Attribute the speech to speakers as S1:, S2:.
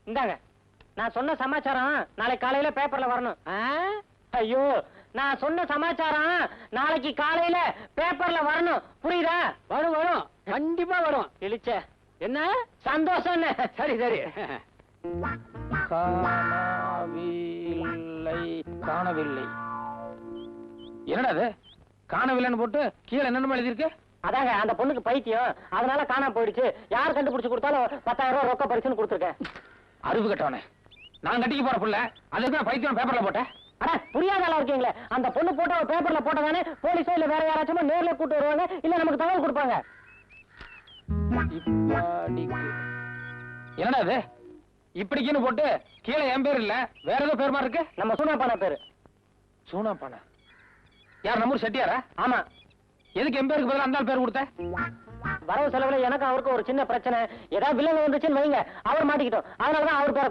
S1: இந்தாங்க, நான் சொன்ன சமாச்சாரம் நாளை காலையில பேப்பர்ல வரணும். ஐயோ, நான் சொன்ன சமாச்சாரம் நாளைக்கு காலையில பேப்பர்ல வரணும். புரியுதா?
S2: வரும் வரும், கண்டிப்பா வரும்.
S1: இழிச்ச
S2: என்ன
S1: சந்தோஷம்.
S2: சரி சரி.
S3: காணவில்லை. என்னடா அது? காணவில்லைன்னு போட்டு கீழே என்னென்ன எழுதிருக்கு?
S1: அதாங்க அந்த பொண்ணுக்கு பைத்தியம், அதனால காணாம போயிடுச்சு. யார் கண்டுபிடிச்சு கொடுத்தாலும் 10,000 ரூபாய் ரொக்க பரிசுன்னு கொடுத்துருக்கேன்.
S3: அறிவு கட்டவனே, நான் கட்டிக்க போற புள்ள அதுக்கு நான் பைத்தியம் பேப்பர்ல போட்டேன்.
S1: அட புரியாத ஆளா இருக்கீங்களே. அந்த பொண்ணு போட்டோ பேப்பர்ல போட்டதானே போலீஸோ இல்ல வேற யாராச்சும் நேர்ல கூட்டு வருவாங்க, இல்ல நமக்கு தகவல் கொடுப்பாங்க.
S3: என்னடா அது? இப்படிக்குன்னு போட்டு கீழே என் பேர் இல்ல வேற ஏதோ பேர் மாதிரி இருக்கு.
S1: நம்ம சூனாப்பான பேரு.
S3: சூனாப்பானா? யார், நம்ம ஊர் செட்டியாரா?
S1: ஆமா.
S3: எதுக்கு என் பேருக்கு பதிலா அந்த ஆள் பேர் கொடுத்த?
S1: வரவு செலவுல எனக்கு அவருக்கு ஒரு சின்ன பிரச்சனை. ஏதாவது வில்லங்க வந்துச்சுன்னு வைங்க, அவர் மாட்டிக்கிட்டோம். அதனாலதான் அவர் பேரை